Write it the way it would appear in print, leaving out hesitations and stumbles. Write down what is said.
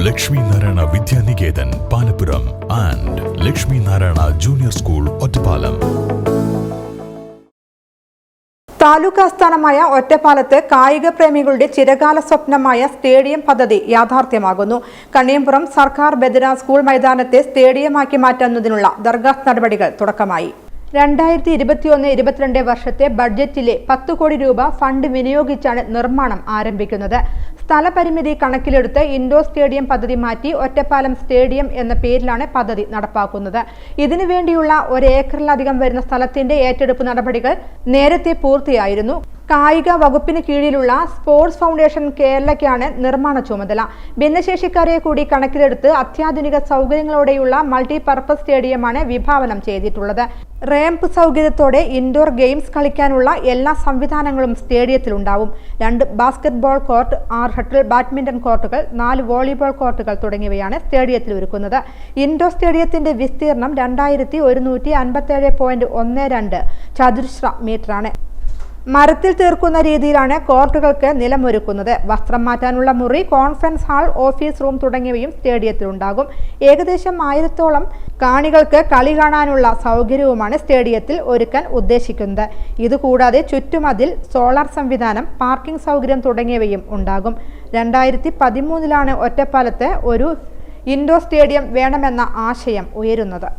Lakshmi Narayana Vidyaniketan Palappuram and Lakshmi Narayana junior school Ottapalam. Taluk ആസ്ഥാനമായ ഒറ്റപ്പാലത്ത് കായിക പ്രേമികളുടെ ചിരകാല സ്വപ്നമായ സ്റ്റേഡിയം പദ്ധതി യാഥാർത്ഥ്യമാകുന്നു. കണ്ണിയമ്പുറം സർക്കാർ ബദിര സ്കൂൾ മൈതാനത്തെ സ്റ്റേഡിയമാക്കി മാറ്റുന്നതിനുള്ള ദർഖാസ്ത് നടപടികൾ തുടക്കമായി. 2021-22 വർഷത്തെ ബഡ്ജറ്റിലെ 10 കോടി രൂപ ഫണ്ട് വിനിയോഗിച്ചാണ് നിർമ്മാണം ആരംഭിക്കുന്നത്. സ്ഥലപരിമിതി കണക്കിലെടുത്ത് ഇൻഡോർ സ്റ്റേഡിയം പദ്ധതി മാറ്റി ഒറ്റപ്പാലം സ്റ്റേഡിയം എന്ന പേരിലാണ് പദ്ധതി നടപ്പാക്കുന്നത്. ഇതിനുവേണ്ടിയുള്ള 1 ഏക്കറിലധികം വരുന്ന സ്ഥലത്തിന്റെ ഏറ്റെടുപ്പ് നടപടികൾ നേരത്തെ പൂർത്തിയായിരുന്നു. കായിക വകുപ്പിന് കീഴിലുള്ള സ്പോർട്സ് ഫൗണ്ടേഷൻ കേരളയ്ക്കാണ് നിർമ്മാണ ചുമതല. ഭിന്നശേഷിക്കാരെ കൂടി കണക്കിലെടുത്ത് അത്യാധുനിക സൗകര്യങ്ങളോടെയുള്ള മൾട്ടിപർപ്പസ് സ്റ്റേഡിയമാണ് വിഭാവനം ചെയ്തിട്ടുള്ളത്. റാമ്പ് സൗകര്യത്തോടെ ഇൻഡോർ ഗെയിംസ് കളിക്കാനുള്ള എല്ലാ സംവിധാനങ്ങളും സ്റ്റേഡിയത്തിലുണ്ടാവും. 2 ബാസ്കറ്റ്ബോൾ കോർട്ട്, 6 ഷട്ടിൽ ബാഡ്മിന്റൺ കോർട്ടുകൾ, 4 വോളിബോൾ കോർട്ടുകൾ തുടങ്ങിയവയാണ് സ്റ്റേഡിയത്തിൽ ഒരുക്കുന്നത്. ഇൻഡോർ സ്റ്റേഡിയത്തിന്റെ വിസ്തീർണം 2157.12 ചതുരശ്ര മീറ്ററാണ്. മരത്തിൽ തീർക്കുന്ന രീതിയിലാണ് കോർട്ടുകൾക്ക് നിലമൊരുക്കുന്നത്. വസ്ത്രം മാറ്റാനുള്ള മുറി, കോൺഫറൻസ് ഹാൾ, ഓഫീസ് റൂം തുടങ്ങിയവയും സ്റ്റേഡിയത്തിലുണ്ടാകും. ഏകദേശം 1000ഓളം കാണികൾക്ക് കളി കാണാനുള്ള സൗകര്യവുമാണ് സ്റ്റേഡിയത്തിൽ ഒരുക്കാൻ ഉദ്ദേശിക്കുന്നത്. ഇതുകൂടാതെ ചുറ്റുമതിൽ, സോളാർ സംവിധാനം, പാർക്കിംഗ് സൗകര്യം തുടങ്ങിയവയും ഉണ്ടാകും. 2013 ഒറ്റപ്പാലത്ത് ഒരു ഇൻഡോർ സ്റ്റേഡിയം വേണമെന്ന ആശയം ഉയരുന്നത്.